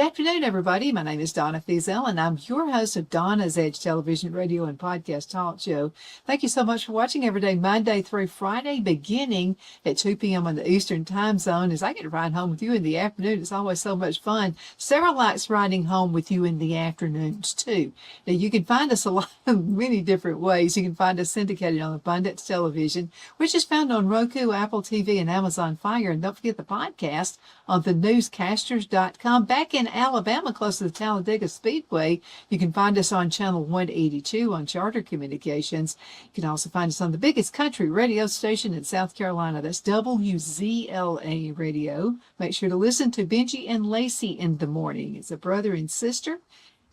Good afternoon, everybody. My name is Donna Fiesel, and I'm your host of Donna's Edge Television, Radio, and Podcast Talk Show. Thank you so much for watching every day, Monday through Friday, beginning at 2 p.m. on the Eastern Time Zone. As I get to ride home with you in the afternoon, it's always so much fun. Sara likes riding home with you in the afternoons, too. Now, you can find us many different ways. You can find us syndicated on Abundance Television, which is found on Roku, Apple TV, and Amazon Fire. And don't forget the podcast on thenewscasters.com. Back in Alabama, close to the Talladega Speedway, you can find us on channel 182 on Charter Communications. You can also find us on the biggest country radio station in South Carolina. That's WZLA Radio. Make sure to listen to Benji and Lacey in the morning. It's a brother and sister.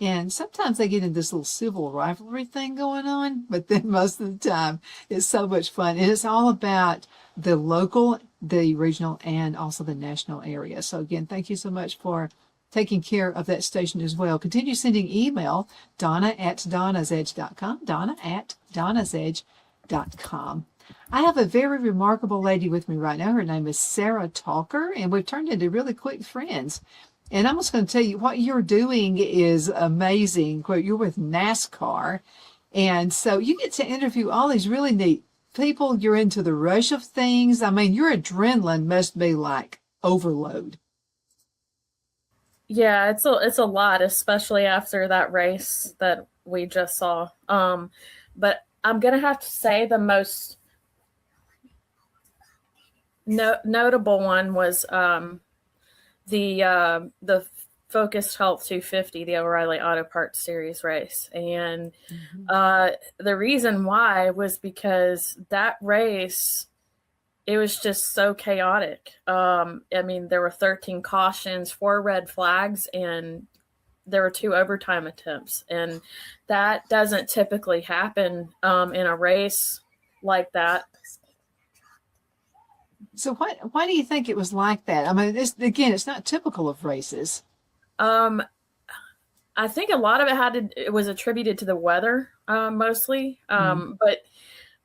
And sometimes they get into this little civil rivalry thing going on, but then most of the time it's so much fun. And it's all about the local, the regional, and also the national area. So again, thank you so much for taking care of that station as well. Continue sending email, Donna@donnasedge.com, Donna@donnasedge.com. I have a very remarkable lady with me right now. Her name is Sara Talker, and we've turned into really quick friends. And I'm just going to tell you, what you're doing is amazing. You're with NASCAR. And so you get to interview all these really neat people. You're into the rush of things. I mean, your adrenaline must be like overload. Yeah, it's a lot, especially after that race that we just saw. But I'm gonna have to say the most notable one was the Focused Health 250, the O'Reilly Auto Parts Series race, and the reason why was because that race, it was just so chaotic. I mean, there were 13 cautions, 4 red flags, and there were 2 overtime attempts. And that doesn't typically happen in a race like that. So why do you think it was like that? I mean, it's not typical of races. I think a lot of it was attributed to the weather, mostly. But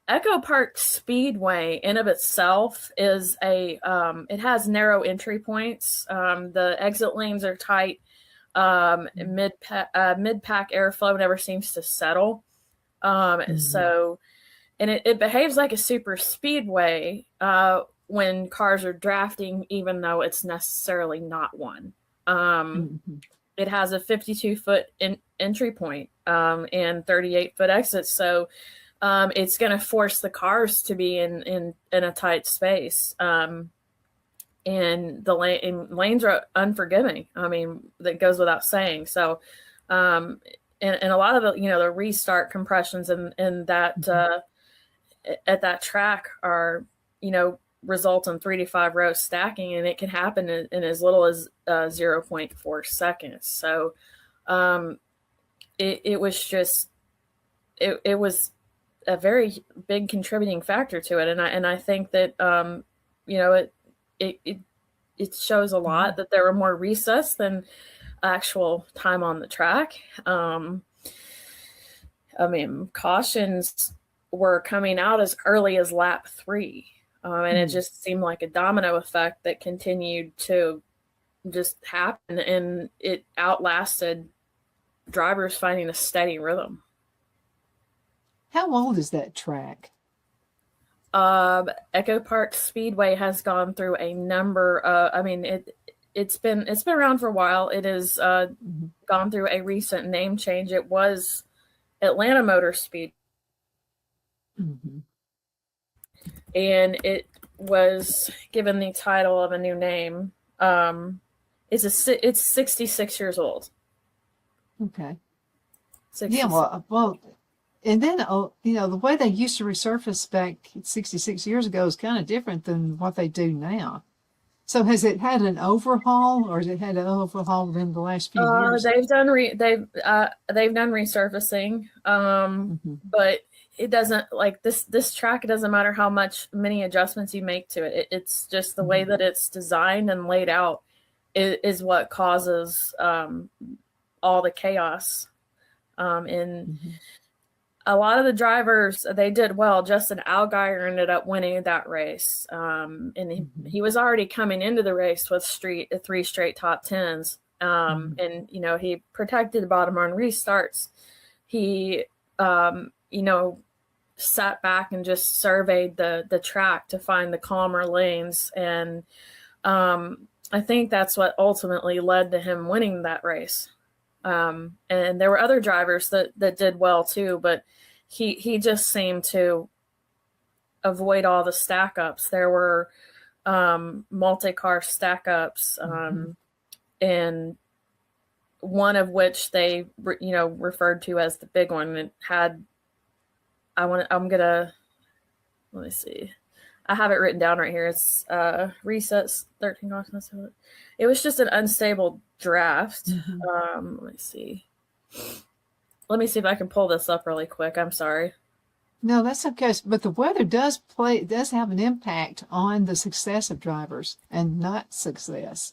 Echo Park Speedway in of itself is it has narrow entry points. The exit lanes are tight. Mid-pack airflow never seems to settle. So, and it behaves like a super speedway when cars are drafting, even though it's necessarily not one. It has a 52-foot entry point and 38-foot exits. So it's going to force the cars to be in a tight space. And the lanes are unforgiving. I mean, that goes without saying. So, and a lot of the restart compressions and that at that track are, result in 3 to 5 rows stacking, and it can happen in as little as 0.4 seconds. So, it was a very big contributing factor to it. And I think that, it shows a lot that there were more recess than actual time on the track. I mean, cautions were coming out as early as lap 3. And it just seemed like a domino effect that continued to just happen, and it outlasted drivers finding a steady rhythm. How old is that track? Echo Park Speedway has gone through a number of, it's been around for a while. It has gone through a recent name change. It was Atlanta Motor Speed. And it was given the title of a new name. It's 66 years old. Okay. 66. Yeah, well, and then the way they used to resurface back 66 years ago is kind of different than what they do now. So has it had an overhaul, or has it had an overhaul within the last few years? They've done resurfacing, but it doesn't, like this track, it doesn't matter how many adjustments you make to it. It's just the way that it's designed and laid out is what causes all the chaos. And a lot of the drivers, they did well. Justin Allgaier ended up winning that race. And he was already coming into the race with 3 straight top 10s. And, he protected the bottom on restarts. He, sat back and just surveyed the track to find the calmer lanes. And I think that's what ultimately led to him winning that race. And there were other drivers that did well too, but he just seemed to avoid all the stack ups. There were multi-car stack ups, and one of which they referred to as the big one. It had, let me see. I have it written down right here. It's resets 13 cautions. It was just an unstable draft. Let me see. Let me see if I can pull this up really quick. I'm sorry. No, that's okay. But the weather does have an impact on the success of drivers and not success.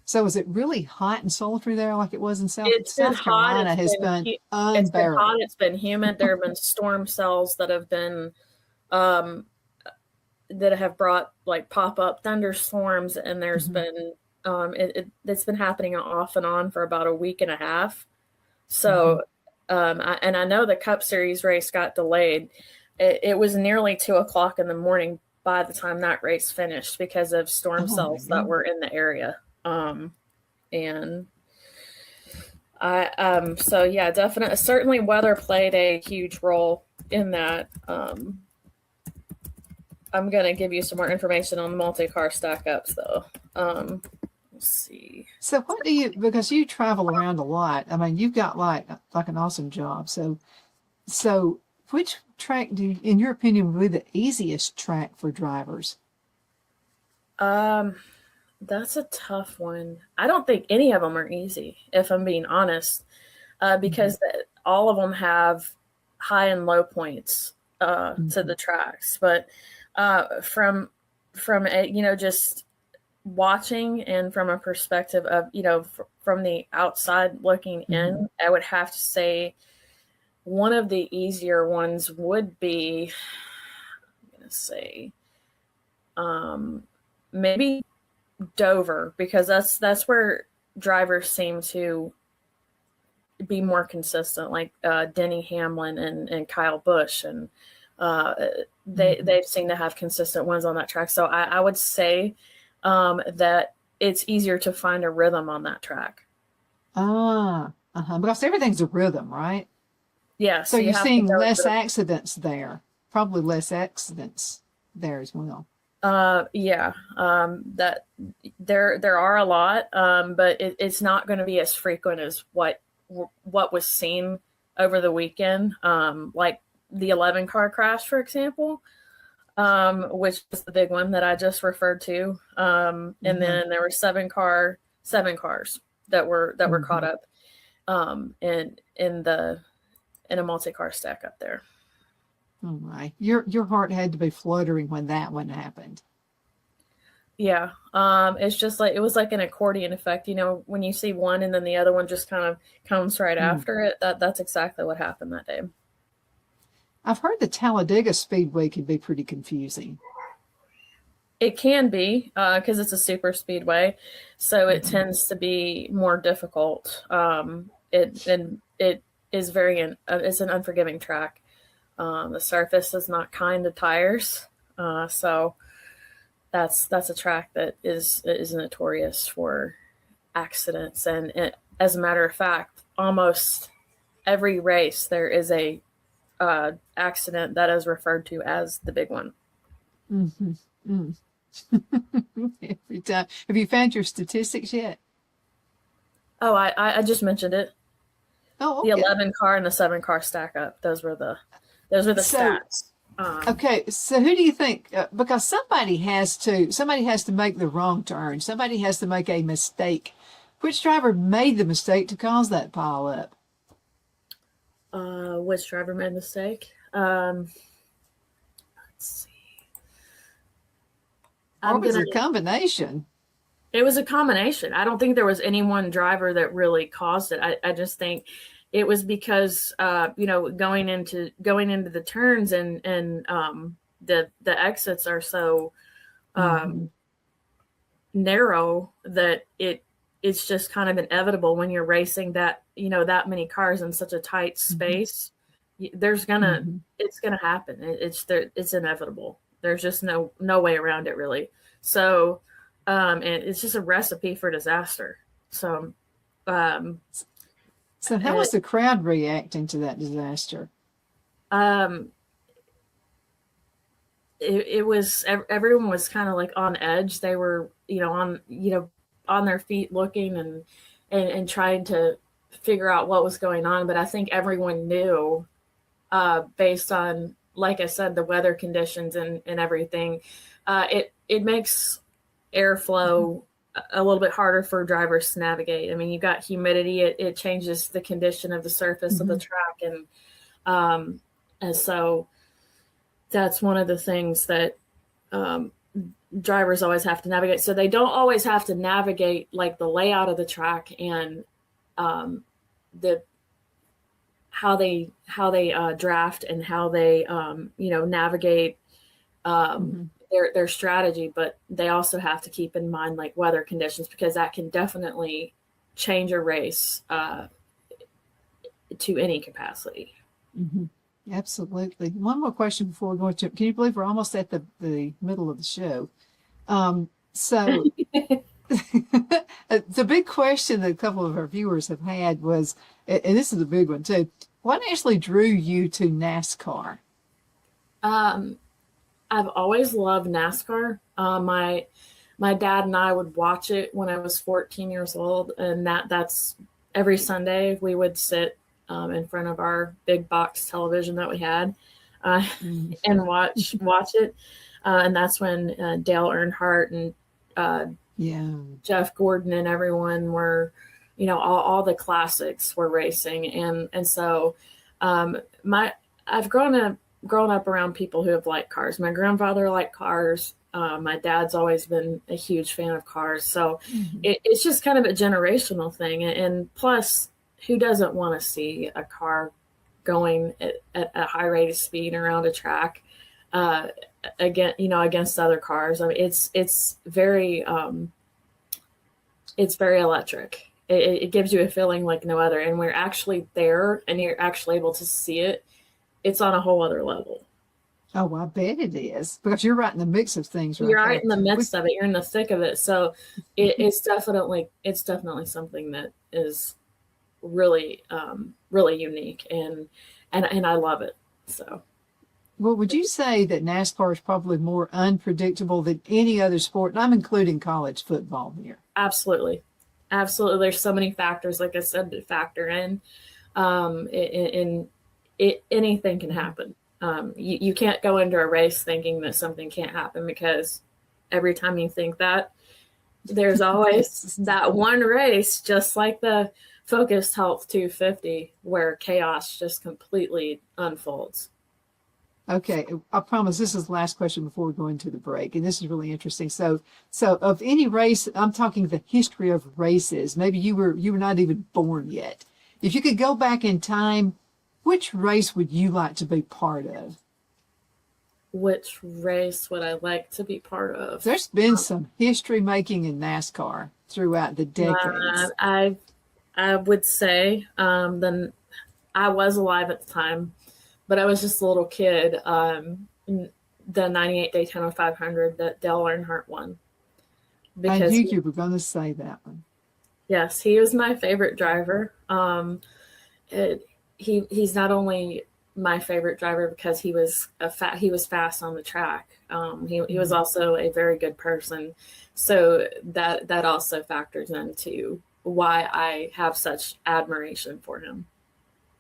So is it really hot and sultry there like it was in South Carolina? Has been unbearable. It's been hot. It's been humid. There have been storm cells that have been that have brought like pop-up thunderstorms, and there's been it's been happening off and on for about a week and a half. So I know the Cup Series race got delayed. It was nearly 2:00 in the morning by the time that race finished because of storm cells that were in the area. Certainly weather played a huge role in that. I'm going to give you some more information on the multi-car stack ups though. Let's see. So because you travel around a lot, I mean, you've got like an awesome job. So which track in your opinion, would be the easiest track for drivers? That's a tough one. I don't think any of them are easy, if I'm being honest, because all of them have high and low points to the tracks. But from just watching and from a perspective of, from the outside looking in, I would have to say one of the easier ones would be, I'm going to say, maybe Dover, because that's where drivers seem to be more consistent, like Denny Hamlin and Kyle Busch, and they seem to have consistent wins on that track. So I would say that it's easier to find a rhythm on that track. Because everything's a rhythm, right? Yeah. So you're seeing less accidents there, probably less accidents there as well. That there are a lot, but it's not going to be as frequent as what was seen over the weekend. Like the 11 car crash, for example, which was the big one that I just referred to. And then there were seven cars that were caught up, in a multi-car stack up there. Oh my! Your heart had to be fluttering when that one happened. Yeah, it's just like it was like an accordion effect. When you see one and then the other one just kind of comes right after it. That's exactly what happened that day. I've heard the Talladega Speedway can be pretty confusing. It can be because it's a super speedway, so it tends to be more difficult. It is it's an unforgiving track. The surface is not kind to tires, so that's a track that is notorious for accidents. And as a matter of fact, almost every race there is a accident that is referred to as the big one. Every time. Have you found your statistics yet? Oh, I just mentioned it. Oh, okay. The 11 car and the 7 car stack up. Those were the stats. Okay, so who do you think? Because somebody has to make the wrong turn. Somebody has to make a mistake. Which driver made the mistake to cause that pile up? Which driver made the mistake? Let's see. Or was it a combination? It was a combination. I don't think there was any one driver that really caused it. I just think it was because going into the turns and the exits are so narrow that it's just kind of inevitable when you're racing that, that many cars in such a tight space. It's gonna happen. It's inevitable. There's just no way around it, really. So, and it's just a recipe for disaster. So, so how was the crowd reacting to that disaster? It was, everyone was kind of like on edge. They were, on their feet looking and trying to figure out what was going on. But I think everyone knew, based on, like I said, the weather conditions and everything, it makes airflow a little bit harder for drivers to navigate. I mean, you've got humidity, it changes the condition of the surface of the track. And so that's one of the things that drivers always have to navigate. So they don't always have to navigate like the layout of the track and how they draft and how they navigate their strategy, but they also have to keep in mind like weather conditions, because that can definitely change a race to any capacity. Absolutely. One more question before we go into, can you believe we're almost at the middle of the show? So the big question that a couple of our viewers have had was, and this is a big one too, what actually drew you to NASCAR? I've always loved NASCAR. My dad and I would watch it when I was 14 years old, and that's every Sunday we would sit in front of our big box television that we had and watch it. And that's when Dale Earnhardt and Jeff Gordon and everyone were, all the classics were racing. And so I've grown up around people who have liked cars. My grandfather liked cars. My dad's always been a huge fan of cars. So it's just kind of a generational thing. And plus, who doesn't want to see a car going at a high rate of speed around a track against other cars? I mean, it's very electric. It gives you a feeling like no other. And we're actually there and you're actually able to see it. It's on a whole other level. Oh, I bet it is, because you're right in the mix of things. You're right in the midst of it. You're in the thick of it. So it's definitely something that is really, really unique, and I love it. So, well, would you say that NASCAR is probably more unpredictable than any other sport? And I'm including college football here. Absolutely. There's so many factors, like I said, to factor in. Anything can happen. You can't go into a race thinking that something can't happen, because every time you think that, there's always that one race, just like the Focused Health 250, where chaos just completely unfolds. Okay, I promise this is the last question before we go into the break, and this is really interesting. So of any race, I'm talking the history of races. Maybe you were not even born yet. If you could go back in time, which race would you like to be part of? Which race would I like to be part of? There's been some history making in NASCAR throughout the decades. I would say then I was alive at the time, but I was just a little kid. The 98 Daytona 500 that Dale Earnhardt won. I knew you were going to say that one. Yes, he was my favorite driver. He's not only my favorite driver because he was fast on the track. He was also a very good person. So that also factors into why I have such admiration for him.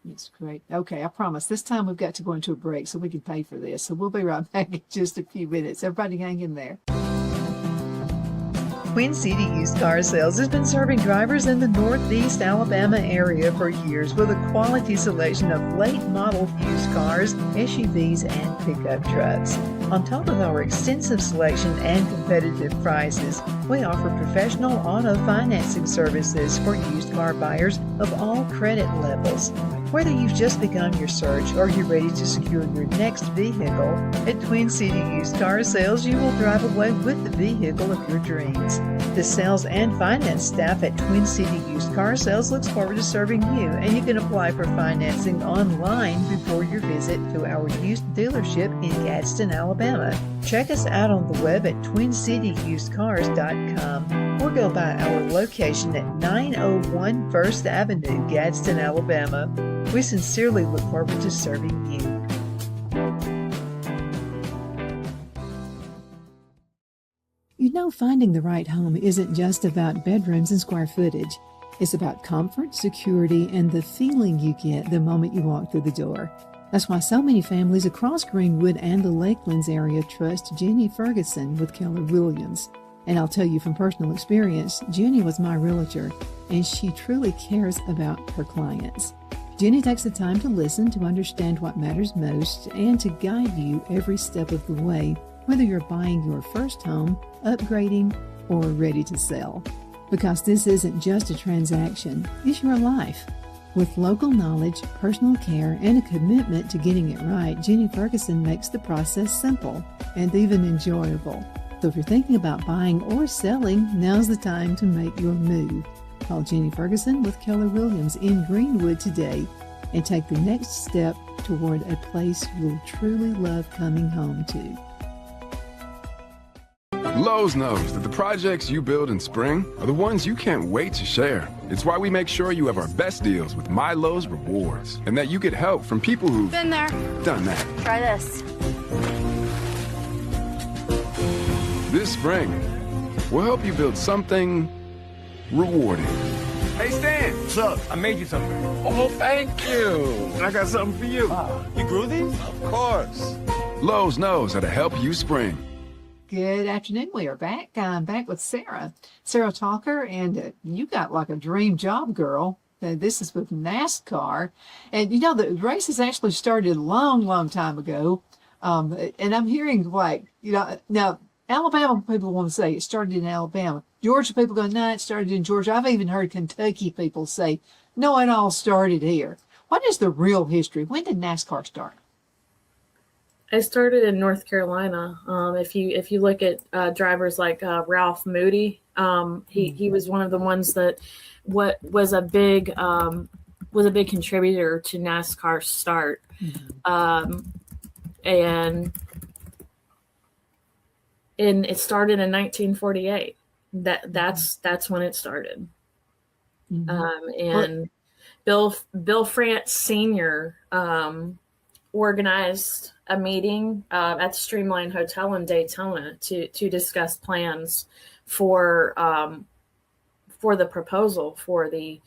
That's great. Okay, I promise this time we've got to go into a break so we can pay for this. So we'll be right back in just a few minutes. Everybody hang in there. Queen City Used Car Sales has been serving drivers in the Northeast Alabama area for years with a quality selection of late model used cars, SUVs, and pickup trucks. On top of our extensive selection and competitive prices, we offer professional auto financing services for used car buyers of all credit levels. Whether you've just begun your search or you're ready to secure your next vehicle, at Twin City Used Car Sales, you will drive away with the vehicle of your dreams. The sales and finance staff at Twin City Used Car Sales looks forward to serving you, and you can apply for financing online before your visit to our used dealership in Gadsden, Alabama. Check us out on the web at twincityusedcars.com or go by our location at 901 First Avenue, Gadsden, Alabama. We sincerely look forward to serving you. You know, finding the right home isn't just about bedrooms and square footage. It's about comfort, security, and the feeling you get the moment you walk through the door. That's why so many families across Greenwood and the Lakelands area trust Jenny Ferguson with Keller Williams. And I'll tell you from personal experience, Jenny was my realtor, and she truly cares about her clients. Jenny takes the time to listen, to understand what matters most, and to guide you every step of the way, whether you're buying your first home, upgrading, or ready to sell. Because this isn't just a transaction, it's your life. With local knowledge, personal care, and a commitment to getting it right, Jenny Ferguson makes the process simple and even enjoyable. So if you're thinking about buying or selling, now's the time to make your move. Call Jenny Ferguson with Keller Williams in Greenwood today and take the next step toward a place you'll truly love coming home to. Lowe's knows that the projects you build in spring are the ones you can't wait to share. It's why we make sure you have our best deals with My Lowe's Rewards and that you get help from people who've been there, done that. Try this. This spring, we'll help you build something rewarding. Hey, Stan. What's up? I made you something. Oh, thank you. And I got something for you. You grew these? Of course. Lowe's knows how to help you spring. Good afternoon. We are back. I'm back with Sara Talker, and you got like a dream job, girl. This is with NASCAR. And you know, the races actually started a long time ago. And I'm hearing like, you know, now Alabama people want to say it started in Alabama. Georgia people go, no, it started in Georgia. I've even heard Kentucky people say, no, it all started here. What is the real history? When did NASCAR start? I started in North Carolina. If you look at drivers like Ralph Moody, he was one of the ones that was a big contributor to NASCAR's start, and it started in 1948. That's when it started, and Bill France Sr. Organized a meeting at the Streamline Hotel in Daytona to discuss plans for the proposal for the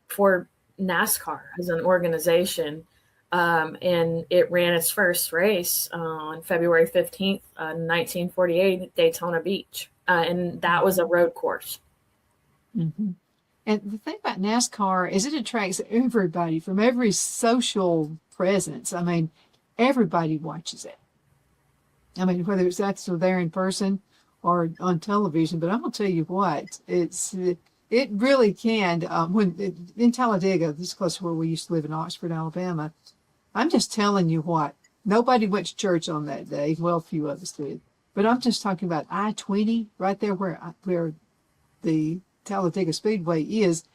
for NASCAR as an organization, and it ran its first race on February 15th, 1948 at Daytona Beach, and that was a road course. Mm-hmm. And the thing about NASCAR is it attracts everybody from every social presence. I mean, everybody watches it. I mean, whether it's actually there in person or on television. But I'm going to tell you what, it really can. In Talladega, this is close to where we used to live in Oxford, Alabama. I'm just telling you what, nobody went to church on that day. Well, a few of us did. But I'm just talking about I-20, right there where the Talladega Speedway is.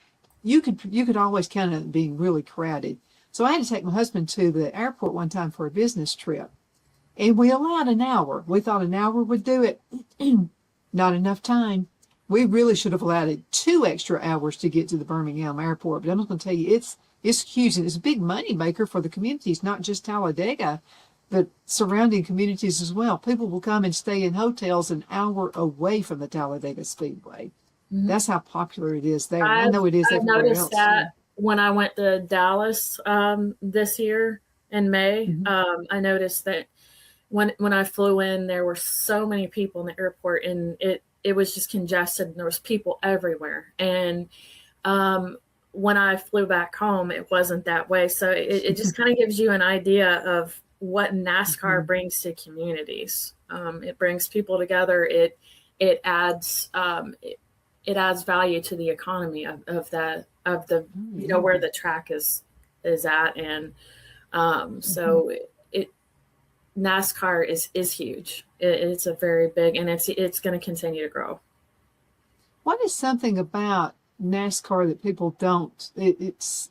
You could always count on it being really crowded. So I had to take my husband to the airport one time for a business trip. And we allowed an hour. We thought an hour would do it. Not enough time. We really should have allowed it 2 extra hours to get to the Birmingham airport. But I'm just going to tell you, it's huge. And it's a big money maker for the communities, not just Talladega, but surrounding communities as well. People will come and stay in hotels an hour away from the Talladega Speedway. Mm-hmm. That's how popular it is there. I know it is everywhere else. I noticed that when I went to Dallas this year in May. Mm-hmm. I noticed that when I flew in, there were so many people in the airport, and it was just congested, and there was people everywhere. And when I flew back home, it wasn't that way. So it just kind of gives you an idea of what NASCAR mm-hmm. brings to communities. It brings people together. It adds value to the economy of the where the track is is at. And so it NASCAR is huge. It's a very big, and it's going to continue to grow. What is something about NASCAR that people don't? It's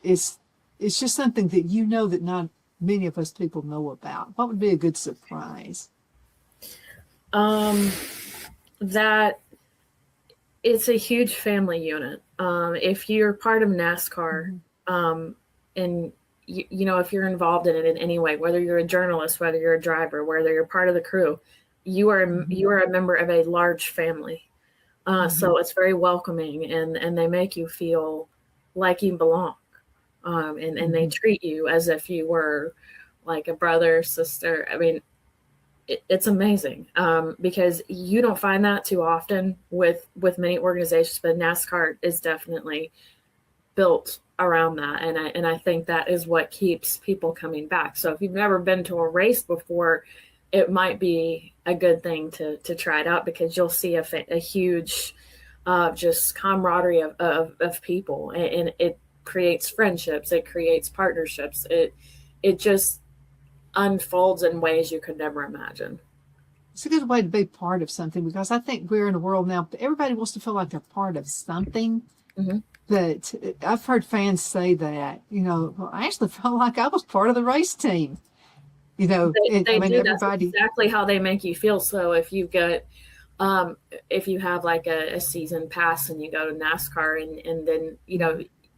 just something that that not many of us people know about. What would be a good surprise? That it's a huge family unit. If you're part of NASCAR, and if you're involved in it in any way, whether you're a journalist, whether you're a driver, whether you're part of the crew, you are a member of a large family. So it's very welcoming, and they make you feel like you belong. And they treat you as if you were like a brother, sister. I mean, it's amazing, because you don't find that too often with many organizations, but NASCAR is definitely built around that. And I think that is what keeps people coming back. So if you've never been to a race before, it might be a good thing to try it out, because you'll see a huge just camaraderie of people, and it creates friendships, it creates partnerships, it just unfolds in ways you could never imagine. It's a good way to be part of something, because I think we're in a world now, everybody wants to feel like they're part of something. That I've heard fans say that, well, I actually felt like I was part of the race team. They do. Everybody. That's exactly how they make you feel. So if you have like a season pass and you go to NASCAR, and then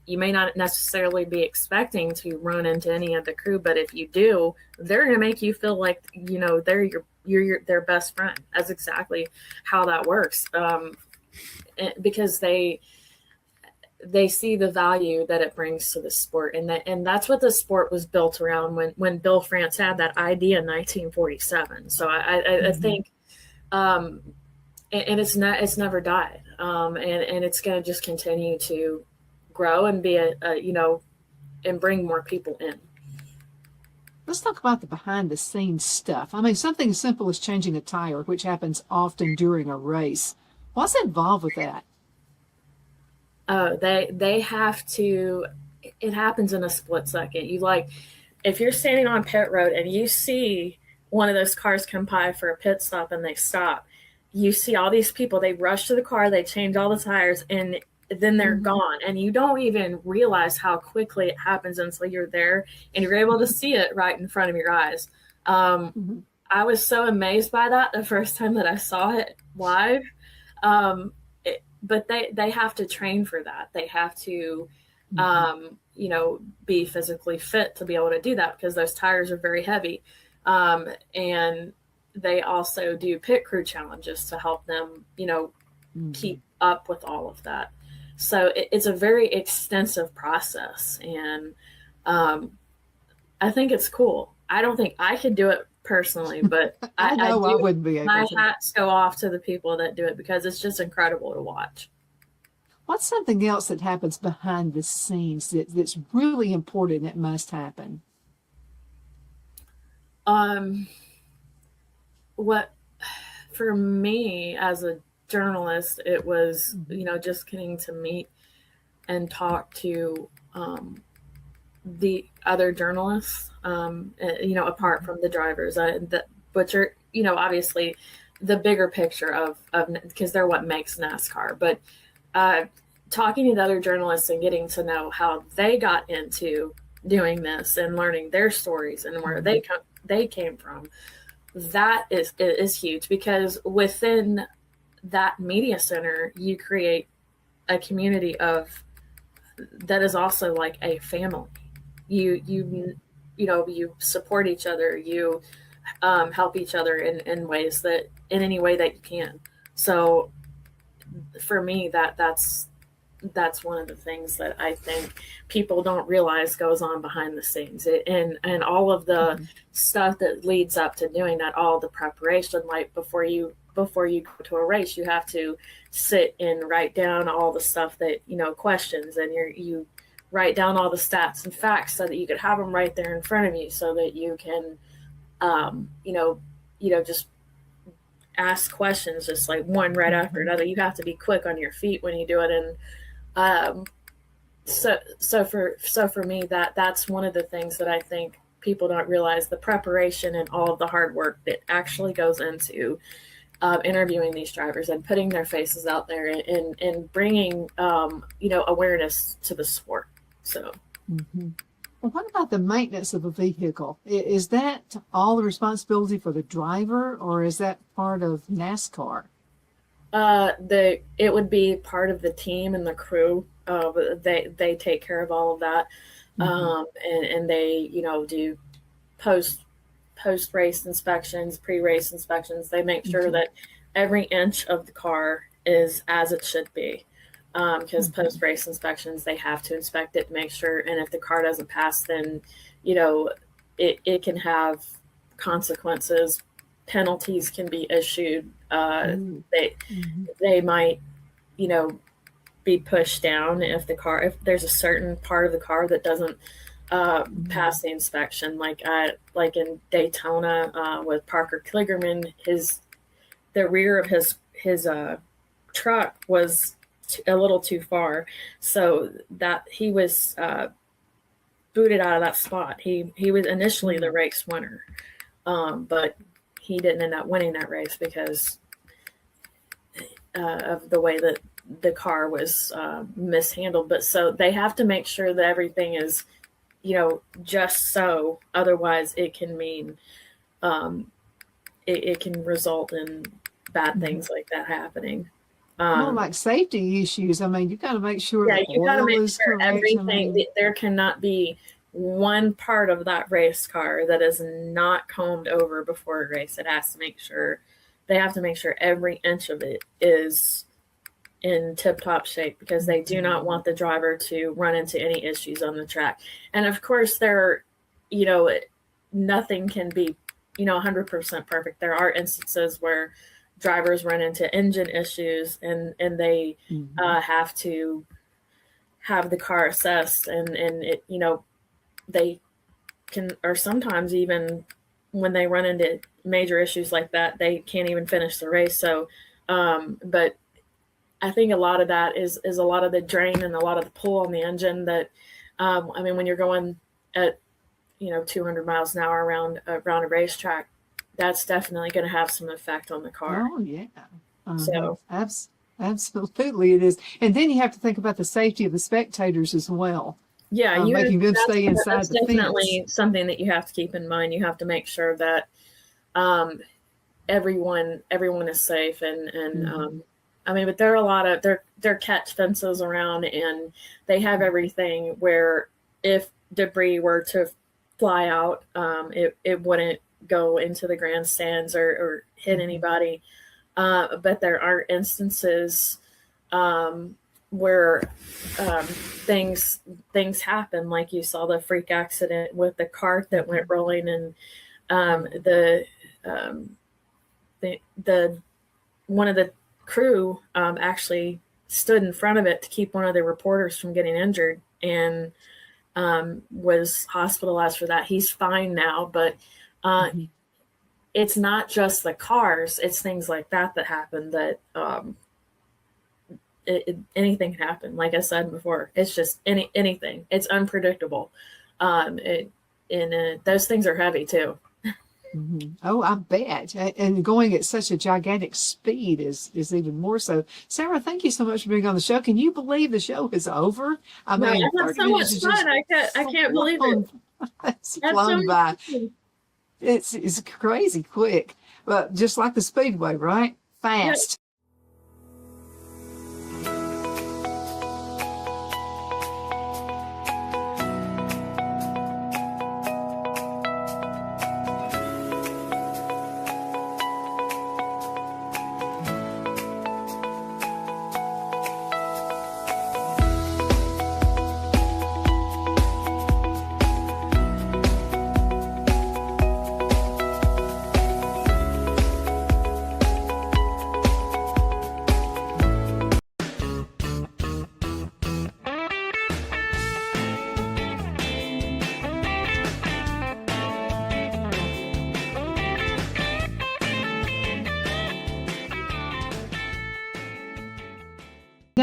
you may not necessarily be expecting to run into any of the crew, but if you do, they're going to make you feel like you're their best friend. That's exactly how that works, because they see the value that it brings to the sport, and that's what the sport was built around when Bill France had that idea in 1947. So I think, and it's never died, and it's going to just continue to grow and be and bring more people in. Let's talk about the behind the scenes stuff. I mean, something as simple as changing a tire, which happens often during a race. What's involved with that? Oh, they have to, it happens in a split second. If you're standing on pit road and you see one of those cars come by for a pit stop and they stop, you see all these people, they rush to the car, they change all the tires, and then they're gone. And you don't even realize how quickly it happens until you're there and you're able to see it right in front of your eyes. I was so amazed by that the first time that I saw it live. But they have to train for that. They have to, be physically fit to be able to do that, because those tires are very heavy. And they also do pit crew challenges to help them, keep up with all of that. So it's a very extensive process. And I think it's cool. I don't think I could do it personally, but I wouldn't be able my to. hats go off to the people that do it, because it's just incredible to watch. What's something else that happens behind the scenes that's really important that must happen? What for me as a journalist, it was just getting to meet and talk to the other journalists, apart from the drivers, which are, obviously the bigger picture of because they're what makes NASCAR. But talking to the other journalists and getting to know how they got into doing this and learning their stories and where they came from, that is huge, because within that media center, you create a community that is also like a family. You support each other, you help each other in ways in any way that you can. So for me, that's one of the things that I think people don't realize goes on behind the scenes, and all of the stuff that leads up to doing that, all the preparation, like before you go to a race, you have to sit and write down all the stuff that, questions, and you write down all the stats and facts so that you could have them right there in front of you, so that you can, just ask questions, just like one right after another. You have to be quick on your feet when you do it. And So for me, that's one of the things that I think people don't realize, the preparation and all of the hard work that actually goes into interviewing these drivers and putting their faces out there and bringing awareness to the sport. So. Mm-hmm. Well, what about the maintenance of a vehicle? Is that all the responsibility for the driver, or is that part of NASCAR? It would be part of the team and the crew. They take care of all of that, and they do post race inspections, pre race inspections. They make sure that every inch of the car is as it should be. Because post race inspections, they have to inspect it to make sure. And if the car doesn't pass, then, it can have consequences. Penalties can be issued. They might, be pushed down if there's a certain part of the car that doesn't pass the inspection. Like in Daytona with Parker Kligerman, the rear of his truck was a little too far, so that he was booted out of that spot. He was initially the race winner, but he didn't end up winning that race because of the way that the car was mishandled. But so they have to make sure that everything is, just so. Otherwise, it can mean it can result in bad things like that happening. Like safety issues. I mean, you got to make sure. Yeah, you got to make sure correct. everything. There cannot be one part of that race car that is not combed over before a race. It has to make sure. They have to make sure every inch of it is in tip-top shape, because they do not want the driver to run into any issues on the track. And of course, nothing can be, 100% perfect. There are instances where drivers run into engine issues and they have to have the car assessed, and it, they can, or sometimes even when they run into major issues like that, they can't even finish the race. So, but I think a lot of that is a lot of the drain and a lot of the pull on the engine that, when you're going at, 200 miles an hour around a racetrack, that's definitely going to have some effect on the car. Oh, yeah. So absolutely it is. And then you have to think about the safety of the spectators as well. Yeah, making them stay inside that's the definitely fence. Something that you have to keep in mind. You have to make sure that everyone is safe, and but there are a lot of there catch fences around, and they have everything where if debris were to fly out, it wouldn't go into the grandstands or hit anybody. But there are instances where things happen, like you saw the freak accident with the cart that went rolling, and the one of the crew actually stood in front of it to keep one of the reporters from getting injured, and was hospitalized for that. He's fine now, but it's not just the cars, it's things like that happen, that anything can happen. Like I said before, it's just anything. It's unpredictable. Those things are heavy too. Oh, I bet. And going at such a gigantic speed is even more so. Sara, thank you so much for being on the show. Can you believe the show is over? I had so much fun. I can't believe it. It's flown by. It's crazy quick, but just like the Speedway, right? Fast.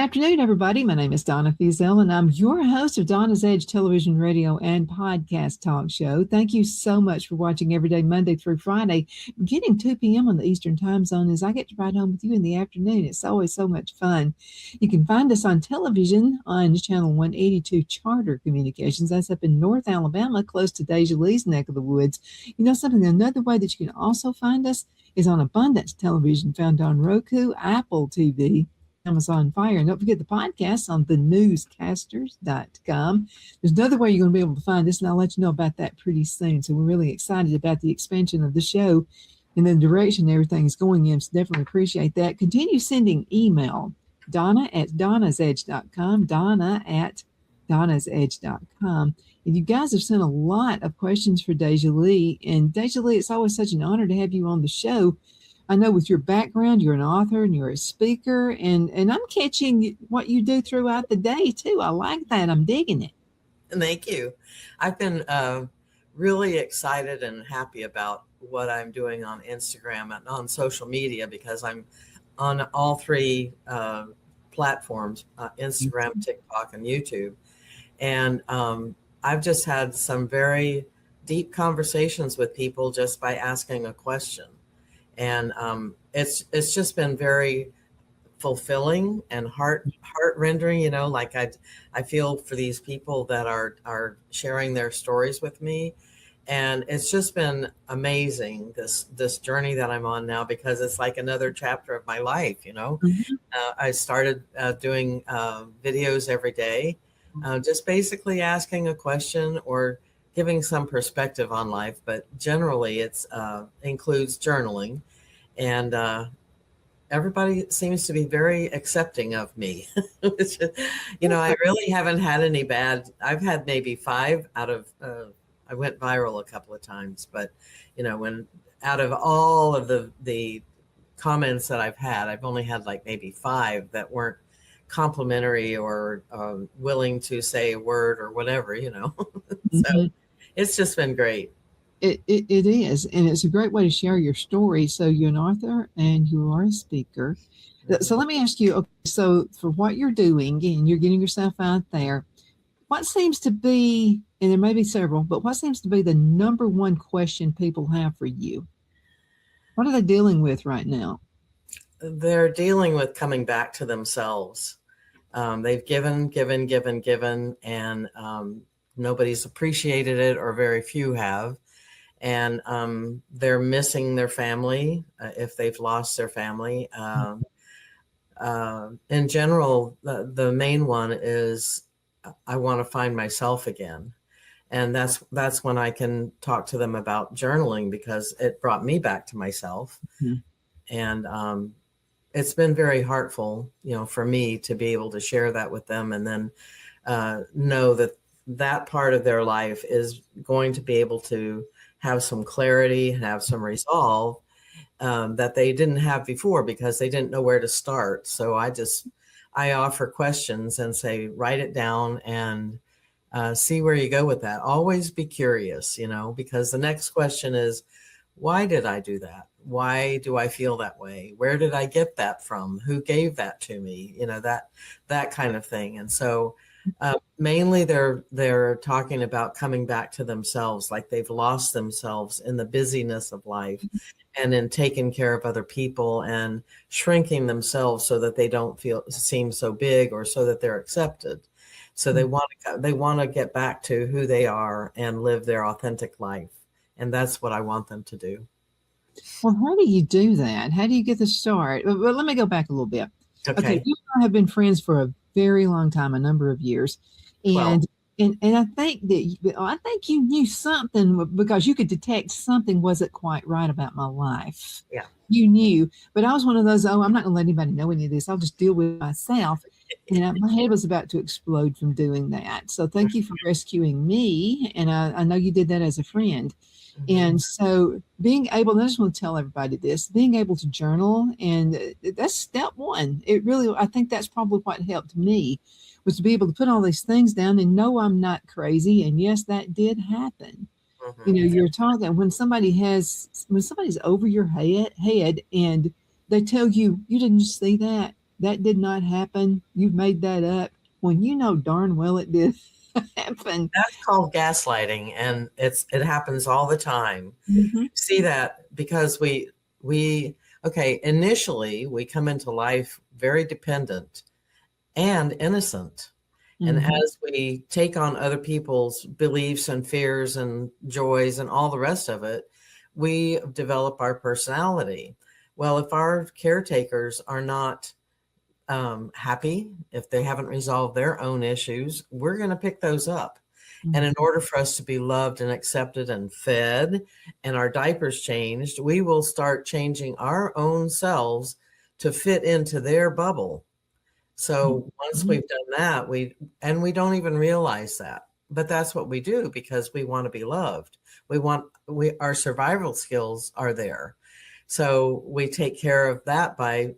afternoon, everybody. My name is Donna Fiesel, and I'm your host of Donna's Edge television, radio, and podcast talk show. Thank you so much for watching every day, Monday through Friday, beginning 2 p.m. on the Eastern Time Zone as I get to ride home with you in the afternoon. It's always so much fun. You can find us on television on Channel 182 Charter Communications. That's up in North Alabama, close to DeJoly's neck of the woods. You know something? Another way that you can also find us is on Abundance Television, found on Roku, Apple TV, Amazon Fire. And don't forget the podcast on thenewscasters.com. There's another way you're going to be able to find us, and I'll let you know about that pretty soon. So we're really excited about the expansion of the show and the direction everything is going in. So definitely appreciate that. Continue sending email, Donna@donnasedge.com, Donna@donnasedge.com. And you guys have sent a lot of questions for DeJoly. And DeJoly, it's always such an honor to have you on the show. I know with your background, you're an author and you're a speaker, and I'm catching what you do throughout the day too. I like that. I'm digging it. Thank you. I've been really excited and happy about what I'm doing on Instagram and on social media because I'm on all three platforms, Instagram, TikTok, and YouTube. And I've just had some very deep conversations with people just by asking a question. And it's just been very fulfilling and heart rendering, you know, like I feel for these people that are sharing their stories with me. And it's just been amazing, this journey that I'm on now, because it's like another chapter of my life, you know. I started doing videos every day, just basically asking a question or giving some perspective on life, but generally it's includes journaling, and everybody seems to be very accepting of me. You know, I really haven't had any bad. I've had maybe 5 out of. I went viral a couple of times, but you know, when out of all of the comments that I've had, I've only had like maybe 5 that weren't complimentary or willing to say a word or whatever, you know. So it's just been great. It is, and it's a great way to share your story. So you're an author and you are a speaker. So let me ask you, okay, so for what you're doing and you're getting yourself out there, what seems to be, and there may be several, but what seems to be the number one question people have for you? What are they dealing with right now? They're dealing with coming back to themselves. They've given, and nobody's appreciated it, or very few have. And they're missing their family if they've lost their family. In general, the main one is I want to find myself again. And that's when I can talk to them about journaling, because it brought me back to myself. And it's been very heartful, you know, for me to be able to share that with them, and then know that part of their life is going to be able to have some clarity, have some resolve that they didn't have before because they didn't know where to start. So I offer questions and say, write it down and see where you go with that. Always be curious, you know, because the next question is, why did I do that? Why do I feel that way? Where did I get that from? Who gave that to me? You know, that kind of thing. And so mainly they're talking about coming back to themselves, like they've lost themselves in the busyness of life and in taking care of other people and shrinking themselves so that they don't seem so big, or so that they're accepted. So they want to get back to who they are and live their authentic life. And that's what I want them to do. Well, how do you do that? How do you get the start? Well, let me go back a little bit. Okay, you and I have been friends for a very long time, a number of years. And I think you knew something, because you could detect something wasn't quite right about my life. Yeah. You knew, but I was one of those, I'm not going to let anybody know any of this. I'll just deal with it myself. And my head was about to explode from doing that. So thank you for rescuing me. And I know you did that as a friend. And so being able, and I just want to tell everybody this, being able to journal, and that's step one. I think that's probably what helped me, was to be able to put all these things down and know I'm not crazy. And yes, that did happen. You know, you're talking when somebody's over your head and they tell you, you didn't see that. that did not happen. You've made that up when you know darn well it did happen. That's called gaslighting, and it happens all the time. Mm-hmm. See that because we okay, initially we come into life very dependent and innocent. And Mm-hmm. as we take on other people's beliefs and fears and joys and all the rest of it, we develop our personality. Well, if our caretakers are not happy, if they haven't resolved their own issues, we're going to pick those up. And in order for us to be loved and accepted and fed and our diapers changed, we will start changing our own selves to fit into their bubble. So once we've done that, we don't even realize that, but that's what we do because we want to be loved. Our survival skills are there. So we take care of that by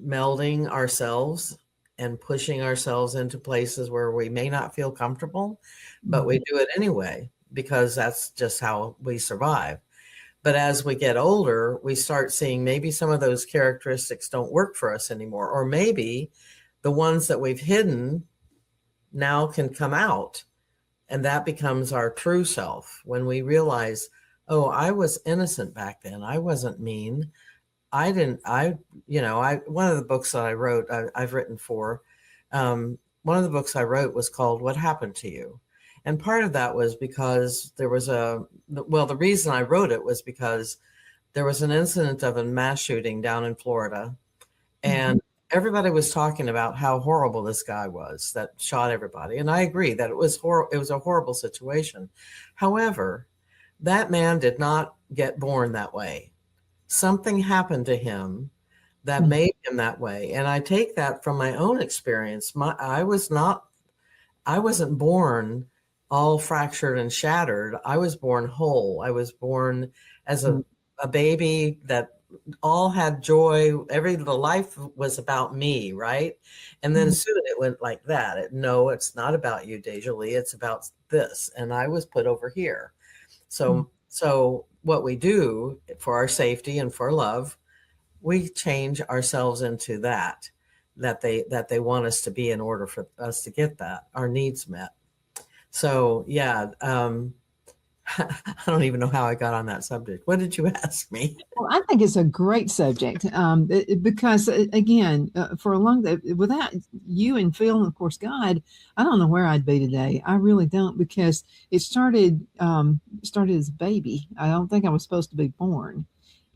melding ourselves and pushing ourselves into places where we may not feel comfortable, but we do it anyway because that's just how we survive. But as we get older, we start seeing maybe some of those characteristics don't work for us anymore, or maybe the ones that we've hidden now can come out, and that becomes our true self when we realize, oh, I was innocent back then. I wasn't mean. One of the books that I wrote, I've written for, one of the books I wrote was called What Happened to You? And part of that was because there was the reason I wrote it was because there was an incident of a mass shooting down in Florida. And everybody was talking about how horrible this guy was that shot everybody. And I agree that it was a horrible situation. However, that man did not get born that way. Something happened to him that made him that way. And I take that from my own experience. I wasn't born all fractured and shattered. I was born whole. I was born as a baby that all had joy. The life was about me, right? And then soon it went like that. No, it's not about you, DeJoly. It's about this. And I was put over here. So what we do for our safety and for love, we change ourselves into that they want us to be in order for us to get our needs met. So yeah, I don't even know how I got on that subject. What did you ask me? Well, I think it's a great subject because, again, for a long time, without you and Phil and, of course, God, I don't know where I'd be today. I really don't, because it started as a baby. I don't think I was supposed to be born.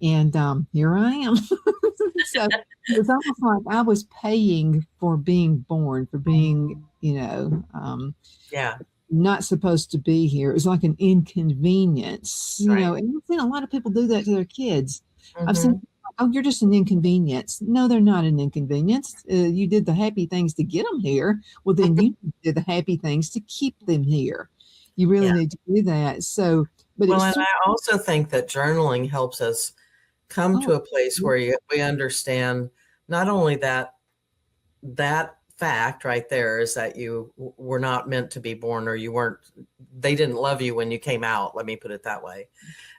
And here I am. So it's almost like I was paying for being born, for being, Yeah. not supposed to be here. It was like an inconvenience, and I've seen a lot of people do that to their kids. I've seen, oh, you're just an inconvenience. No, they're not an inconvenience. You did the happy things to get them here. Well, then you did the happy things to keep them here. You really need to do that. So, but and I also think that journaling helps us come to a place where we understand not only that fact right there is that you were not meant to be born, or they didn't love you when you came out. Let me put it that way.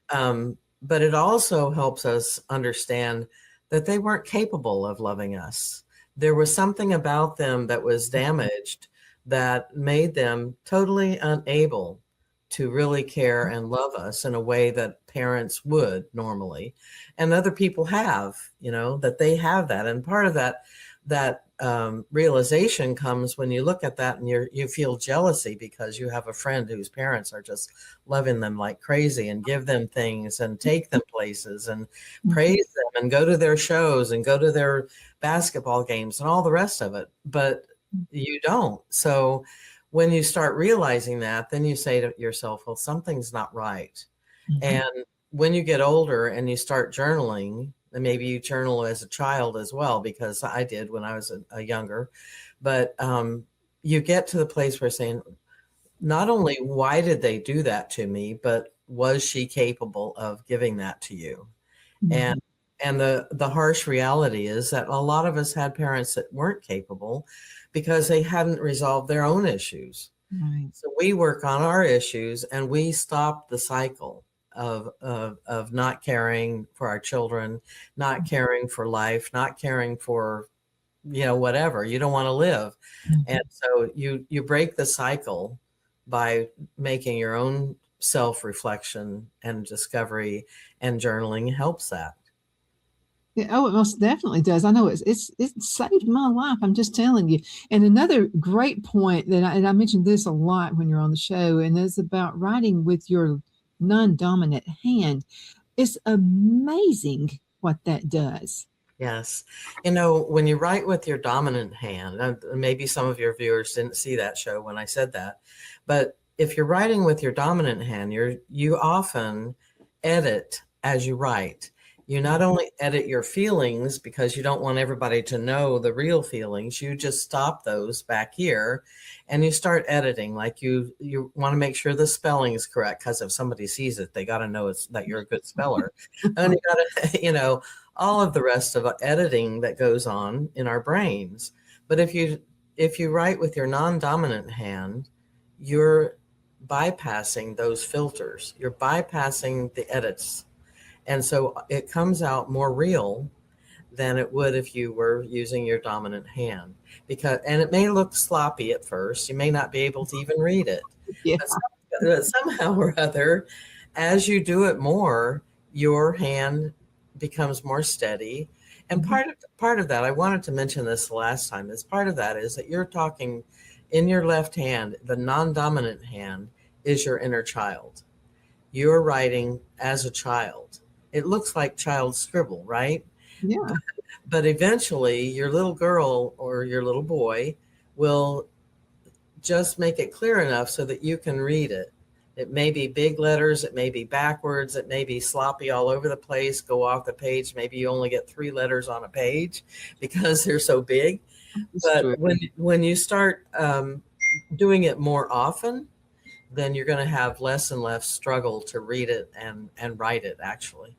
But it also helps us understand that they weren't capable of loving us. There was something about them that was damaged that made them totally unable to really care and love us in a way that parents would normally. And other people have, that they have that. And part of that realization comes when you look at that and you feel jealousy because you have a friend whose parents are just loving them like crazy and give them things and take them places and praise them and go to their shows and go to their basketball games and all the rest of it. But you don't. So when you start realizing that, then you say to yourself, well, something's not right. And when you get older and you start journaling, and maybe you journal as a child as well, because I did when I was a younger, but you get to the place where saying, not only why did they do that to me, but was she capable of giving that to you? And the harsh reality is that a lot of us had parents that weren't capable because they hadn't resolved their own issues. Right. So we work on our issues and we stop the cycle of not caring for our children, not caring for life, not caring for whatever. You don't want to live. And so you break the cycle by making your own self-reflection and discovery, and journaling helps that. Yeah, oh, it most definitely does. I know it saved my life. I'm just telling you. And another great point that I mentioned this a lot when you're on the show, and it's about writing with your non-dominant hand. It's amazing what that does. Yes. When you write with your dominant hand, maybe some of your viewers didn't see that show when I said that, but if you're writing with your dominant hand, you often edit as you write. You not only edit your feelings because you don't want everybody to know the real feelings, you just stop those back here and you start editing. Like you want to make sure the spelling is correct, because if somebody sees it, they got to know that you're a good speller. And you got to, all of the rest of editing that goes on in our brains. But if you write with your non-dominant hand, you're bypassing those filters. You're bypassing the edits. And so it comes out more real than it would if you were using your dominant hand. And it may look sloppy at first. You may not be able to even read it. Yeah. But somehow or other, as you do it more, your hand becomes more steady. And part of that, I wanted to mention this last time, is part of that is that you're talking in your left hand. The non-dominant hand is your inner child. You're writing as a child. It looks like child scribble, right? Yeah. But eventually your little girl or your little boy will just make it clear enough so that you can read it. It may be big letters, it may be backwards, it may be sloppy all over the place, go off the page. Maybe you only get 3 letters on a page because they're so big. But when you start doing it more often, then you're going to have less and less struggle to read it and write it, actually.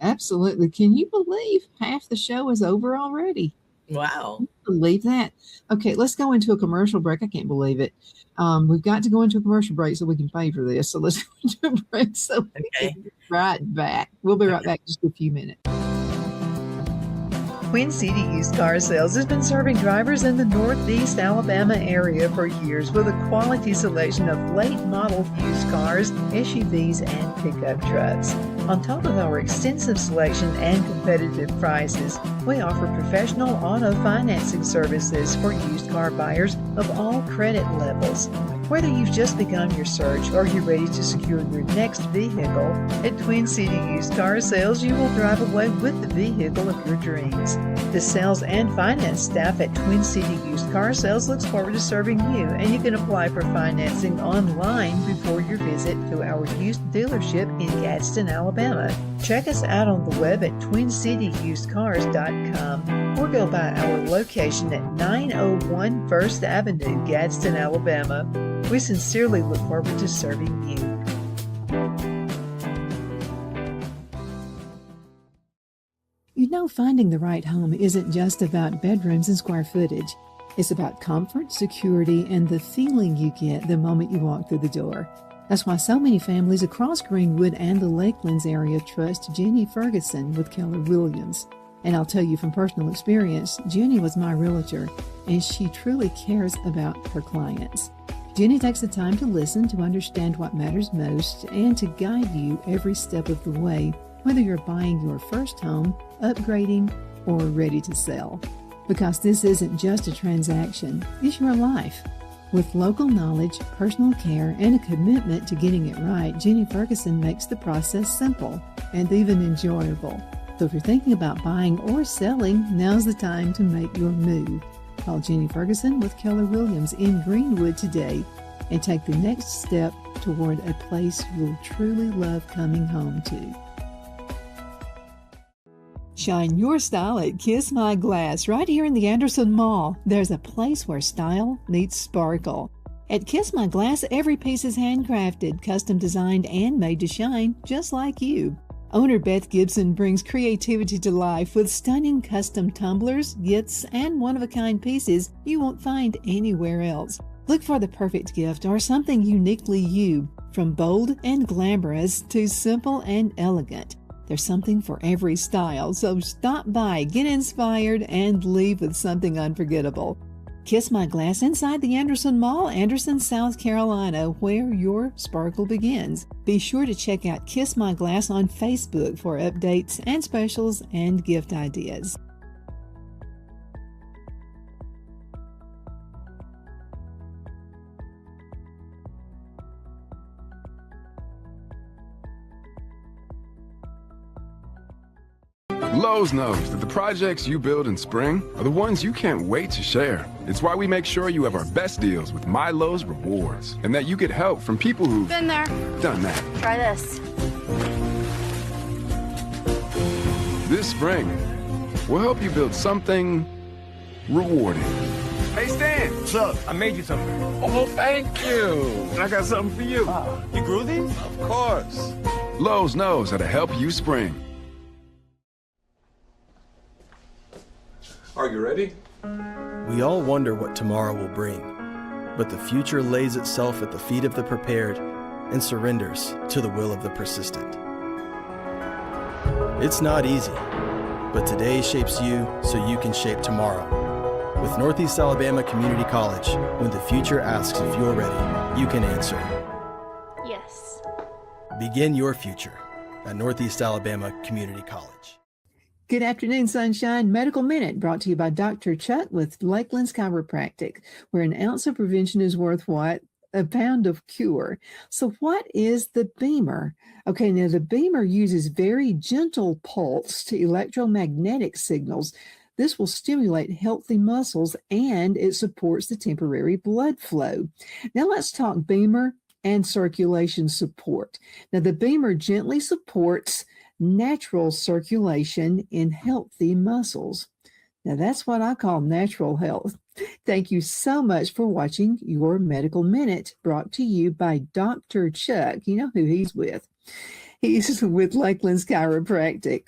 Absolutely. Can you believe half the show is over already? Wow. Can you believe that? Okay, let's go into a commercial break. I can't believe it. We've got to go into a commercial break so we can pay for this. So let's go into a break so we can be right back. We'll be right back in just a few minutes. Twin City Used Car Sales has been serving drivers in the Northeast Alabama area for years with a quality selection of late model used cars, SUVs, and pickup trucks. On top of our extensive selection and competitive prices, we offer professional auto financing services for used car buyers of all credit levels. Whether you've just begun your search or you're ready to secure your next vehicle, at Twin City Used Car Sales, you will drive away with the vehicle of your dreams. The sales and finance staff at Twin City Used Car Sales looks forward to serving you, and you can apply for financing online before your visit to our used dealership in Gadsden, Alabama. Check us out on the web at twincityusedcars.com or go by our location at 901 First Avenue, Gadsden, Alabama. We sincerely look forward to serving you. You know, finding the right home isn't just about bedrooms and square footage. It's about comfort, security, and the feeling you get the moment you walk through the door. That's why so many families across Greenwood and the Lakelands area trust Jenny Ferguson with Keller Williams. And I'll tell you from personal experience, Jenny was my realtor, and she truly cares about her clients. Jenny takes the time to listen, to understand what matters most, and to guide you every step of the way, whether you're buying your first home, upgrading, or ready to sell. Because this isn't just a transaction, it's your life. With local knowledge, personal care, and a commitment to getting it right, Jenny Ferguson makes the process simple and even enjoyable. So if you're thinking about buying or selling, now's the time to make your move. Call Jenny Ferguson with Keller Williams in Greenwood today and take the next step toward a place you'll truly love coming home to. Shine your style at Kiss My Glass right here in the Anderson Mall. There's a place where style meets sparkle. At Kiss My Glass, every piece is handcrafted, custom designed, and made to shine just like you. Owner Beth Gibson brings creativity to life with stunning custom tumblers, gifts, and one-of-a-kind pieces you won't find anywhere else. Look for the perfect gift or something uniquely you, from bold and glamorous to simple and elegant. There's something for every style, so stop by, get inspired, and leave with something unforgettable. Kiss My Glass inside the Anderson Mall, Anderson, South Carolina, where your sparkle begins. Be sure to check out Kiss My Glass on Facebook for updates and specials and gift ideas. Lowe's knows that the projects you build in spring are the ones you can't wait to share. It's why we make sure you have our best deals with My Lowe's Rewards, and that you get help from people who've Been there. done that. Try this. This spring, we'll help you build something rewarding. Hey, Stan. Look, I made you something. Oh, thank you. And I got something for you. You grew these? Of course. Lowe's knows how to help you spring. Are you ready? We all wonder what tomorrow will bring, but the future lays itself at the feet of the prepared and surrenders to the will of the persistent. It's not easy, but today shapes you so you can shape tomorrow. With Northeast Alabama Community College, when the future asks if you're ready, you can answer. Yes. Begin your future at Northeast Alabama Community College. Good afternoon, Sunshine. Medical Minute brought to you by Dr. Chuck with Lakeland's Chiropractic, where an ounce of prevention is worth what? A pound of cure. So what is the Beamer? Okay, now the Beamer uses very gentle pulse to electromagnetic signals. This will stimulate healthy muscles and it supports the temporary blood flow. Now let's talk Beamer and circulation support. Now the Beamer gently supports natural circulation in healthy muscles. Now that's what I call natural health. Thank you so much for watching your Medical Minute, brought to you by Dr. Chuck. You know who he's with. He's with Lakeland's Chiropractic,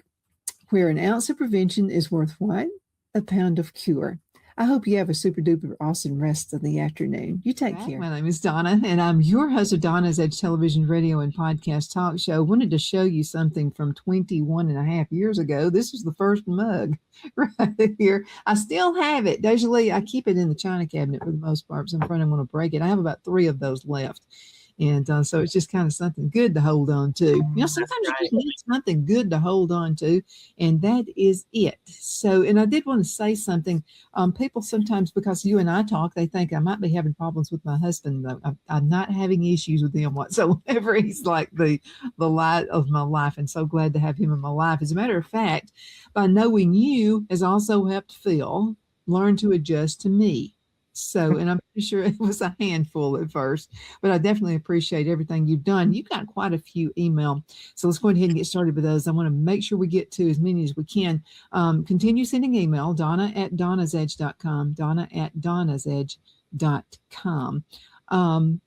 where an ounce of prevention is worth what? A pound of cure. I hope you have a super duper awesome rest of the afternoon. You take care. My name is Donna, and I'm your host of Donna's Edge Television, Radio, and Podcast Talk Show. Wanted to show you something from 21 and a half years ago. This is the first mug right here. I still have it. DeJoly, I keep it in the china cabinet for the most part, so I'm afraid I'm going to break it. I have about 3 of those left. And so it's just kind of something good to hold on to. You know, sometimes you just need something good to hold on to, and that is it. So, and I did want to say something. People sometimes, because you and I talk, they think I might be having problems with my husband. I'm not having issues with him whatsoever. He's like the light of my life, and so glad to have him in my life. As a matter of fact, by knowing you has also helped Phil learn to adjust to me. So, and I'm pretty sure it was a handful at first, but I definitely appreciate everything you've done. You've got quite a few email. So let's go ahead and get started with those. I want to make sure we get to as many as we can. Continue sending email, Donna@donnasedge.com, Donna@donnasedge.com.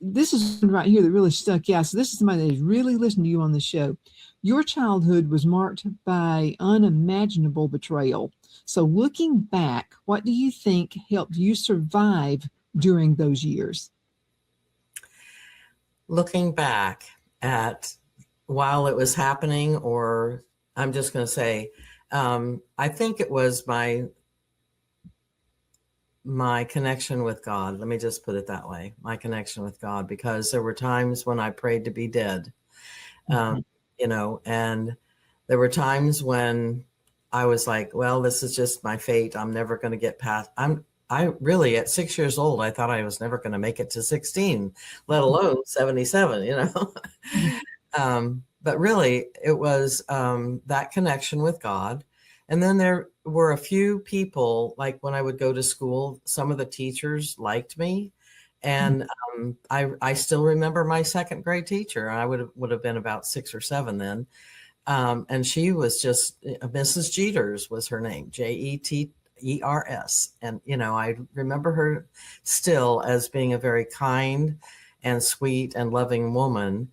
This is right here that really stuck out. So this is somebody that has really listened to you on the show. Your childhood was marked by unimaginable betrayal. So looking back, what do you think helped you survive during those years? Looking back at while it was happening, or I'm just going to say, I think it was my connection with God. Let me just put it that way. My connection with God, because there were times when I prayed to be dead, you know, and there were times when I was like, well, this is just my fate. I'm never going to get past. I really, at 6 years old, I thought I was never going to make it to 16, let alone 77, you know. But really, it was that connection with God. And then there were a few people, like when I would go to school, some of the teachers liked me. And I still remember my second grade teacher. I would have been about 6 or 7 then. And she was just, Mrs. Jeters was her name, Jetters. And, you know, I remember her still as being a very kind and sweet and loving woman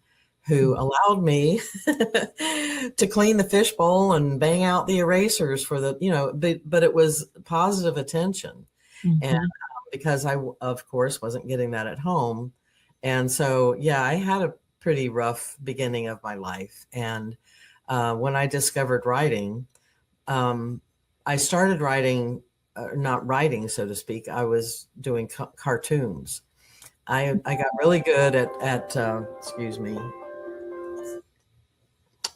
who allowed me to clean the fishbowl and bang out the erasers for the, you know, but it was positive attention. And because I, of course, wasn't getting that at home. And so, yeah, I had a pretty rough beginning of my life. And when I discovered writing, I started writing, not writing, so to speak. I was doing cartoons. I got really good at excuse me.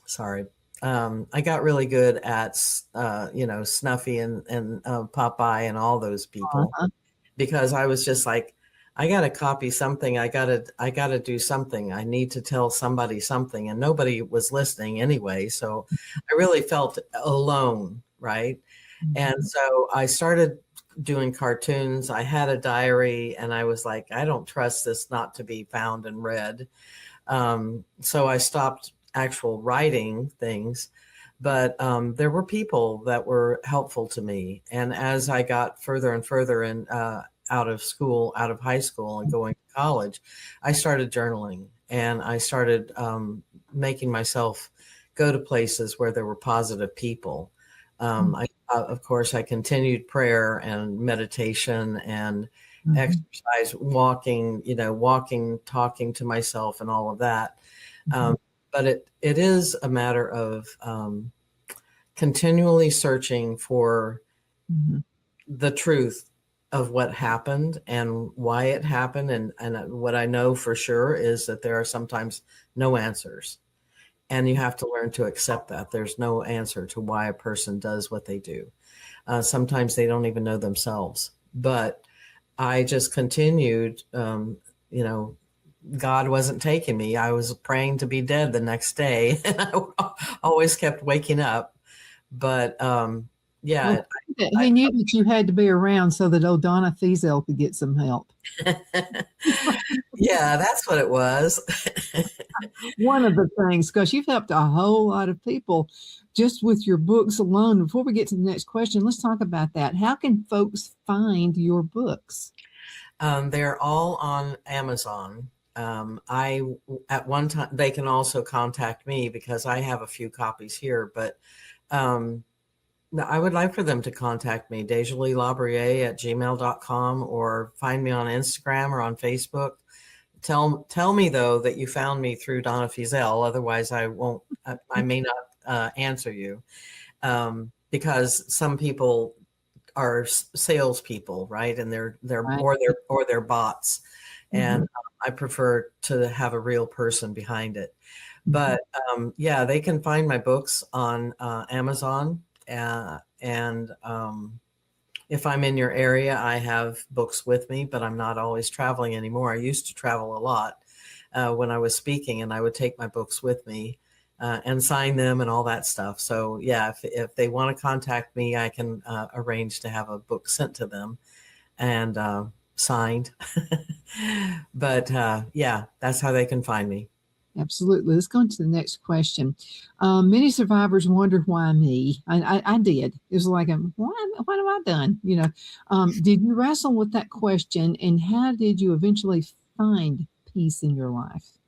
Sorry. I got really good at, Snuffy and Popeye and all those people, because I was just like, I got to copy something. I got to do something. I need to tell somebody something, and nobody was listening anyway. So I really felt alone. Right. And so I started doing cartoons. I had a diary, and I was like, I don't trust this not to be found and read. So I stopped actual writing things, but there were people that were helpful to me. And as I got further and further in, out of school, out of high school, and going to college, I started journaling, and I started making myself go to places where there were positive people. Of course, I continued prayer and meditation and exercise, walking, talking to myself and all of that. But it is a matter of continually searching for the truth of what happened and why it happened. And what I know for sure is that there are sometimes no answers. And you have to learn to accept that there's no answer to why a person does what they do. Sometimes they don't even know themselves. But I just continued, God wasn't taking me. I was praying to be dead the next day. And I always kept waking up. But yeah. He knew that you had to be around so that old Donna Fiesel could get some help. Yeah, that's what it was. One of the things, because you've helped a whole lot of people just with your books alone. Before we get to the next question, let's talk about that. How can folks find your books? They're all on Amazon. At one time, they can also contact me because I have a few copies here, but I would like for them to contact me, DeJoly LaBrier at gmail.com, or find me on Instagram or on Facebook. Tell me though that you found me through Donna Fiesel. Otherwise I may not answer you, because some people are salespeople, right? And they're Right. or they're bots. And I prefer to have a real person behind it. But yeah, they can find my books on Amazon. And if I'm in your area, I have books with me, but I'm not always traveling anymore. I used to travel a lot when I was speaking, and I would take my books with me and sign them and all that stuff. So yeah, if they want to contact me, I can arrange to have a book sent to them and signed. But yeah, that's how they can find me. Absolutely. Let's go on to the next question. Many survivors wonder why me. I did. It was like, what have I done? Did you wrestle with that question, and how did you eventually find peace in your life?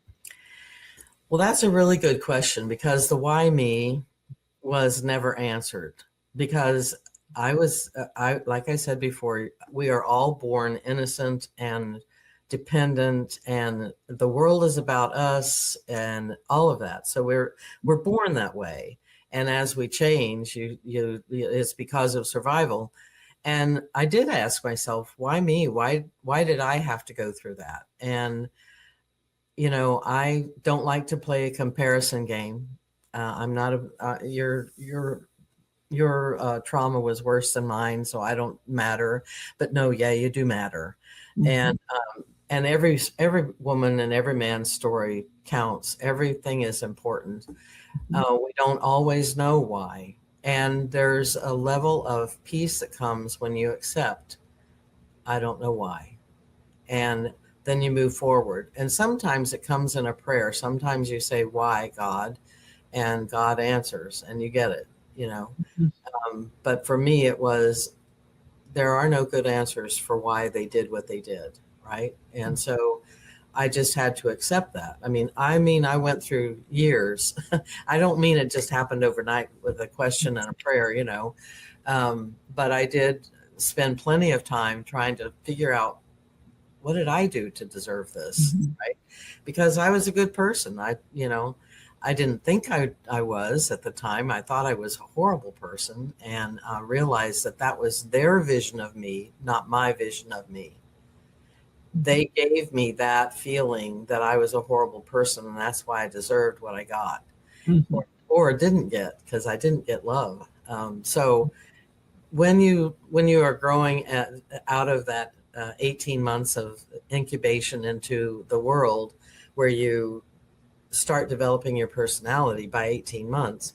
Well, that's a really good question, because the why me was never answered, because like I said before, we are all born innocent and dependent, and the world is about us and all of that. So we're born that way. And as we change, it's because of survival. And I did ask myself, why me? Why did I have to go through that? And, I don't like to play a comparison game. I'm not your trauma was worse than mine, so I don't matter. But no, yeah, you do matter. And every woman and every man's story counts. Everything is important. We don't always know why. And there's a level of peace that comes when you accept, I don't know why. And then you move forward. And sometimes it comes in a prayer. Sometimes you say, why, God? And God answers, and you get it, But for me, it was, there are no good answers for why they did what they did. Right. And so I just had to accept that. I mean, I went through years. I don't mean it just happened overnight with a question and a prayer, but I did spend plenty of time trying to figure out, what did I do to deserve this? Right. Because I was a good person. I didn't think I was at the time. I thought I was a horrible person, and realized that was their vision of me, not my vision of me. They gave me that feeling that I was a horrible person, and that's why I deserved what I got, Mm-hmm. or didn't get, because I didn't get love. So when you are growing out of that 18 months of incubation into the world, where you start developing your personality by 18 months,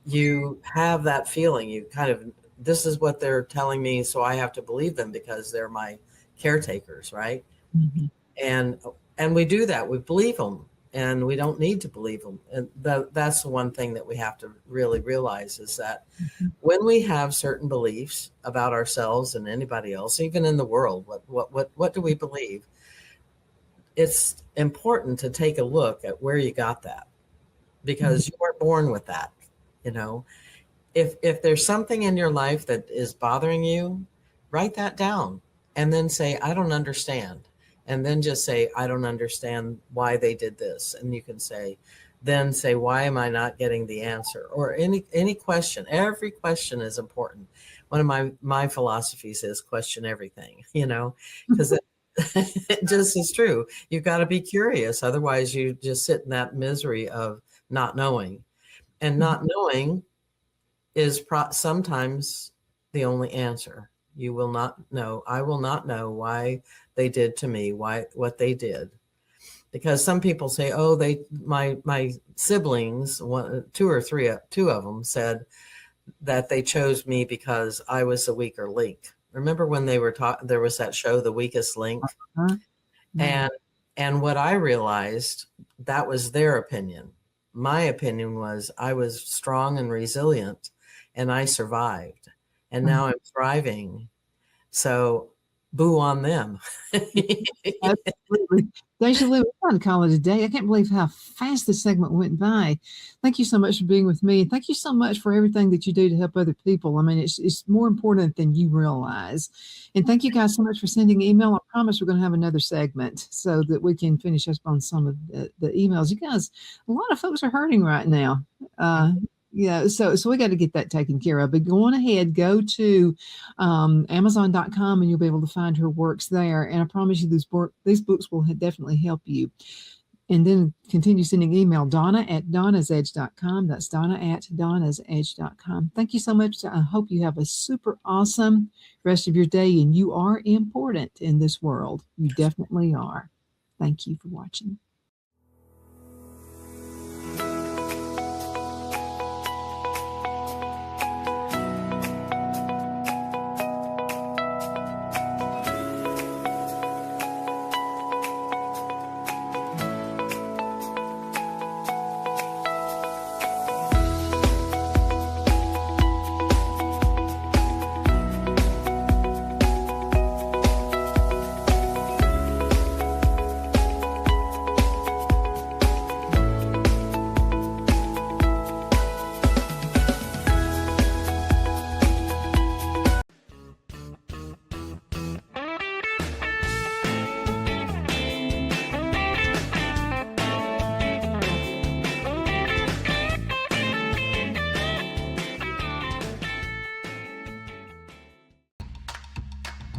you have that feeling. You kind of, this is what they're telling me, so I have to believe them because they're my caretakers, right? Mm-hmm. And we do that. We believe them, and we don't need to believe them. And that's the one thing that we have to really realize, is that when we have certain beliefs about ourselves and anybody else, even in the world, what do we believe? It's important to take a look at where you got that, because you weren't born with that. You know, if there's something in your life that is bothering you, write that down and then say, I don't understand. And then just say, I don't understand why they did this. And you can say, why am I not getting the answer? Or any question. Every question is important. One of my philosophies is question everything, because it just is true. You've got to be curious. Otherwise, you just sit in that misery of not knowing. And not knowing is sometimes the only answer. You will not know. I will not know why they did to me, what they did. Because some people say, oh, my siblings, two of them said that they chose me because I was the weaker link. Remember when they were there was that show, The Weakest Link? Uh-huh. Mm-hmm. And what I realized, that was their opinion. My opinion was I was strong and resilient, and I survived, and now I'm thriving. So boo on them. Absolutely. DeJoly, we're going to call it a day. I can't believe how fast this segment went by. Thank you so much for being with me. Thank you so much for everything that you do to help other people. I mean, it's more important than you realize. And thank you guys so much for sending email. I promise we're going to have another segment so that we can finish up on some of the emails. You guys, a lot of folks are hurting right now. So we got to get that taken care of. But go on ahead, go to Amazon.com, and you'll be able to find her works there. And I promise you, these books will definitely help you. And then continue sending email, Donna@donnasedge.com. That's Donna@donnasedge.com. Thank you so much. I hope you have a super awesome rest of your day, and you are important in this world. You definitely are. Thank you for watching.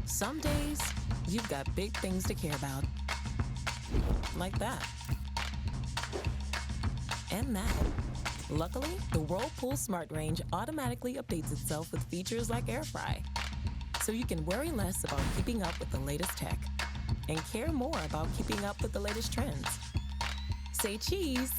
Some days, you've got big things to care about. Like that. And that. Luckily, the Whirlpool Smart Range automatically updates itself with features like Air Fry. So you can worry less about keeping up with the latest tech and care more about keeping up with the latest trends. Say cheese.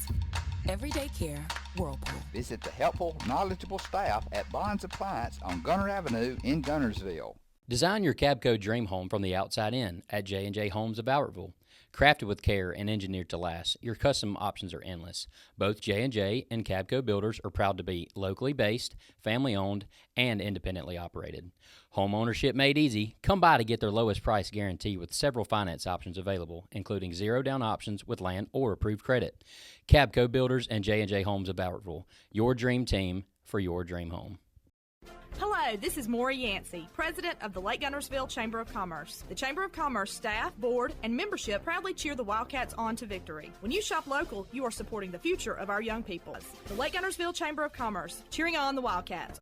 Everyday care, Whirlpool. Visit the helpful, knowledgeable staff at Bond's Appliance on Gunner Avenue in Gunnersville. Design your Cabco dream home from the outside in at J&J Homes of Albertville. Crafted with care and engineered to last, your custom options are endless. Both J&J and Cabco builders are proud to be locally based, family-owned, and independently operated. Home ownership made easy. Come by to get their lowest price guarantee with several finance options available, including zero-down options with land or approved credit. Cabco builders and J&J Homes of Albertville, your dream team for your dream home. Hello, this is Maury Yancey, President of the Lake Guntersville Chamber of Commerce. The Chamber of Commerce staff, board, and membership proudly cheer the Wildcats on to victory. When you shop local, you are supporting the future of our young people. The Lake Guntersville Chamber of Commerce, cheering on the Wildcats.